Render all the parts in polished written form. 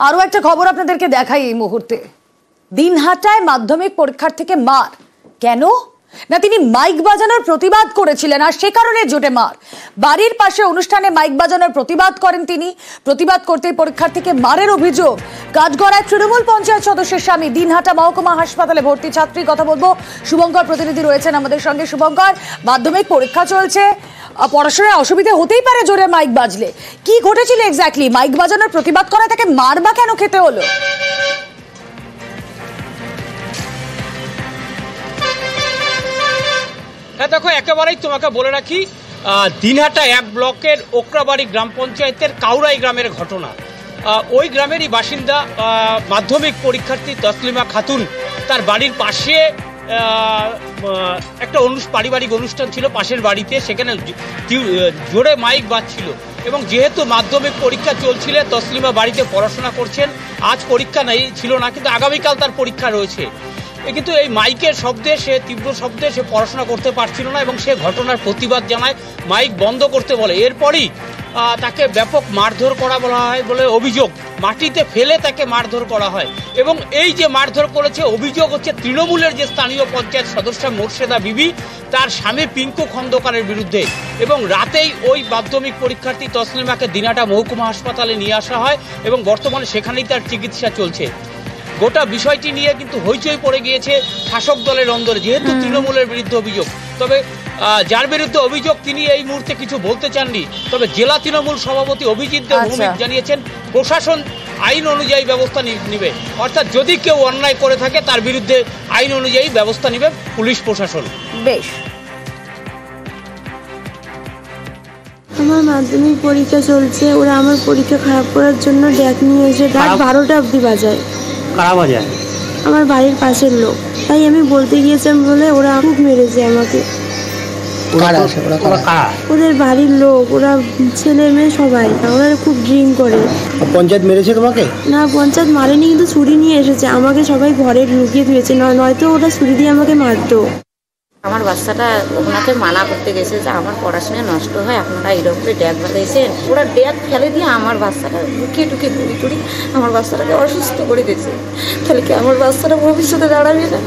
আরো একটা খবর আপনাদেরকে দেখাই এই মুহূর্তে। দিনহাটায় মাধ্যমিক পরীক্ষার্থীকে মার। কেন না তিনি মাইক বাজানোর প্রতিবাদ করেছিলেন, আর সে কারণে জোটে মার। বাড়ির পাশে অনুষ্ঠানে মাইক বাজানোর প্রতিবাদ করেন তিনি। প্রতিবাদ করতেই পরীক্ষার্থীকে মারের অভিযোগ। কাঠগড়ায় তৃণমূল পঞ্চায়েত সদস্যের স্বামী দিনহাটা মহকুমা হাসপাতালে ভর্তি ছাত্রী। কথা বলবো, শুভঙ্কর প্রতিনিধি রয়েছেন আমাদের সঙ্গে। শুভঙ্কর, মাধ্যমিক পরীক্ষা চলছে, পড়াশোনায় অসুবিধা হতেই পারে জোরে মাইক বাজলে। কি ঘটেছিল এক্স্যাক্টলি? মাইক বাজানোর প্রতিবাদ করা তাকে মার বা কেন খেতে হলো? হ্যাঁ দেখো, একেবারেই তোমাকে বলে রাখি, দিনহাটা 1 ব্লকের ওকরাবাড়ি গ্রাম পঞ্চায়েতের কাউরাই গ্রামের ঘটনা। ওই গ্রামেরই বাসিন্দা মাধ্যমিক পরীক্ষার্থী তসলিমা খাতুন, তার বাড়ির পাশে একটা পারিবারিক অনুষ্ঠান ছিল পাশের বাড়িতে, সেখানে জোরে মাইক বাজছিল। এবং যেহেতু মাধ্যমিক পরীক্ষা চলছিল, তসলিমা বাড়িতে পড়াশোনা করছেন। আজ পরীক্ষা ছিল না, কিন্তু আগামীকাল তার পরীক্ষা রয়েছে। কিন্তু এই মাইকের শব্দে, তীব্র শব্দে সে পড়াশোনা করতে পারছিল না এবং সে ঘটনার প্রতিবাদ জানায়, মাইক বন্ধ করতে বলে। এরপরই তাকে ব্যাপক মারধর করা বলা হয় বলে অভিযোগ। মাটিতে ফেলে তাকে মারধর করা হয়। এবং এই যে মারধর করেছে, অভিযোগ হচ্ছে তৃণমূলের যে স্থানীয় পঞ্চায়েত সদস্য মোর্শেদা বিবি, তার স্বামী পিঙ্কু খন্দকারের বিরুদ্ধে। এবং রাতেই ওই মাধ্যমিক পরীক্ষার্থী তসলিমাকে দিনহাটা মহকুমা হাসপাতালে নিয়ে আসা হয় এবং বর্তমানে সেখানেই তার চিকিৎসা চলছে। গোটা বিষয়টি নিয়ে কিন্তু হইচই পড়ে গিয়েছে শাসক দলের অন্দরে, যেহেতু তৃণমূলের বিরুদ্ধে অভিযোগ। তবে যার বিরুদ্ধে অভিযোগ তিনি এই মুহূর্তে কিছু বলতে চাননি। তবে জেলা তৃণমূল সভাপতি অভিজিৎ দেব ভৌমিক জানিয়েছেন প্রশাসন আইন অনুযায়ী ব্যবস্থা নেবে। অর্থাৎ যদি কেউ অন্যায় করে থাকে তার বিরুদ্ধে আইন অনুযায়ী ব্যবস্থা নেবে পুলিশ প্রশাসন। বেশ, আমার মাধ্যমিক পরীক্ষা চলছে, ওরা আমার পরীক্ষা খারাপ করার জন্য ড্যাক নিয়ে এসে রাত 12টা অবধি বাজায়। কারা বাজায়? আমার বাড়ির পাশের লোক। তাই আমি বলতে গিয়েছিলাম বলে ওরা খুব মেরেছে আমাকে। ওদের বাড়ির লোক, ওরা ছেলে মেয়ে সবাই, ওরা খুব ড্রিঙ্ক করে। পঞ্চায়েত মেরেছে তোমাকে? না, পঞ্চায়েত মারেনি, কিন্তু ছুরি নিয়ে এসেছে আমাকে, সবাই ঘরে লুকিয়ে দিয়েছে, নয়তো ওরা ছুরি দিয়ে আমাকে মারতো। আমার বাচ্চাটা ওনাকে মানা করতে গেছে যে আমার পড়াশোনা নষ্ট হয়, আপনারা এইরকম ড্যাগ বাঁধাইছেন। ওরা ড্যাগ ফেলে দিয়ে আমার বাচ্চাটা ঢুকে গুড়ি টুড়ি আমার বাচ্চাটাকে অসুস্থ করে দিয়েছে। তাহলে কি আমার বাচ্চাটা ভবিষ্যতে দাঁড়াবে না?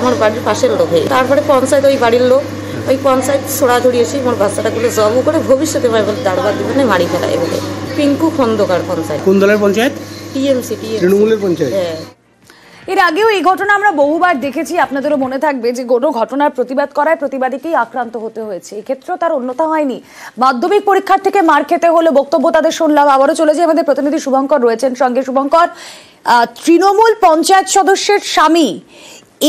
আমার বাড়ির পাশের লোক। তারপরে পঞ্চায়েত, ওই বাড়ির লোক, ওই পঞ্চায়েত ছোড়া ধরিয়েছে আমার বাচ্চাটাগুলো জব করে ভবিষ্যতে দাঁড়াবার দিবে মারি ফেলা। এগুলো পিঙ্কু খন্দকার পঞ্চায়েত। কোন দলের পঞ্চায়েত? টিএমসি, তৃণমূলের পঞ্চায়েত। হ্যাঁ। এর আগেও এই ঘটনা আমরা বহুবার দেখেছি। আপনাদেরও মনে থাকবে যে কোনো ঘটনার প্রতিবাদ করায় প্রতিবাদীকেই আক্রান্ত হতে হয়েছে। এক্ষেত্রেও তার অন্যথা হয়নি। মাধ্যমিক পরীক্ষার থেকে মার খেতে হলো, বক্তব্য তাদের শুনলাম। আবারও চলে যায়, আমাদের প্রতিনিধি শুভঙ্কর রয়েছেন সঙ্গে। শুভঙ্কর, তৃণমূল পঞ্চায়েত সদস্যের স্বামী,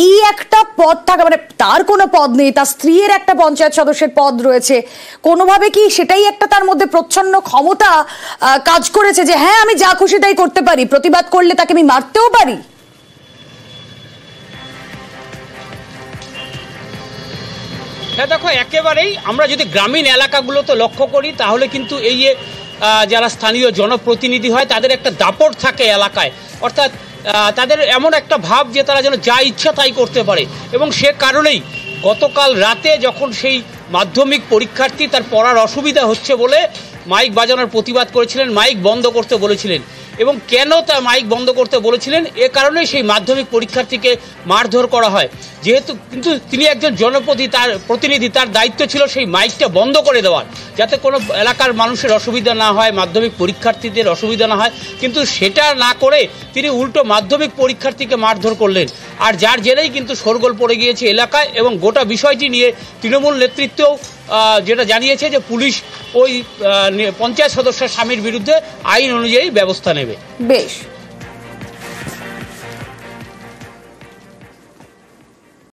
এই একটা পদ থাকা মানে তার কোনো পদ নেই, তার স্ত্রীর একটা পঞ্চায়েত সদস্যের পদ রয়েছে। কোনোভাবে কি সেটাই একটা তার মধ্যে প্রচ্ছন্ন ক্ষমতা কাজ করেছে যে হ্যাঁ আমি যা খুশি তাই করতে পারি, প্রতিবাদ করলে তাকে আমি মারতেও পারি? হ্যাঁ দেখো, একেবারেই আমরা যদি গ্রামীণ এলাকাগুলোতে লক্ষ্য করি তাহলে কিন্তু এই যারা স্থানীয় জনপ্রতিনিধি হয় তাদের একটা দাপট থাকে এলাকায়। অর্থাৎ তাদের এমন একটা ভাব যে তারা যেন যা ইচ্ছা তাই করতে পারে। এবং সে কারণেই গতকাল রাতে যখন সেই মাধ্যমিক পরীক্ষার্থী তার পড়ার অসুবিধা হচ্ছে বলে মাইক বাজানোর প্রতিবাদ করেছিলেন, মাইক বন্ধ করতে বলেছিলেন। এবং কেন তার মাইক বন্ধ করতে বলেছিলেন, এ কারণেই সেই মাধ্যমিক পরীক্ষার্থীকে মারধর করা হয়। যেহেতু কিন্তু তিনি একজন জনপ্রতিনিধি, তার দায়িত্ব ছিল সেই মাইকটা বন্ধ করে দেওয়ার, যাতে কোনো এলাকার মানুষের অসুবিধা না হয়, মাধ্যমিক পরীক্ষার্থীদের অসুবিধা না হয়। কিন্তু সেটা না করে তিনি উল্টো মাধ্যমিক পরীক্ষার্থীকে মারধর করলেন। আর যার জেরেই কিন্তু শোরগোল পড়ে গিয়েছে এলাকায়। এবং গোটা বিষয়টি নিয়ে তৃণমূল নেতৃত্বও যেটা জানিয়েছে যে পুলিশ ওই পঞ্চায়েত সদস্যের স্বামীর বিরুদ্ধে আইন অনুযায়ী ব্যবস্থা নেবে। বেশ।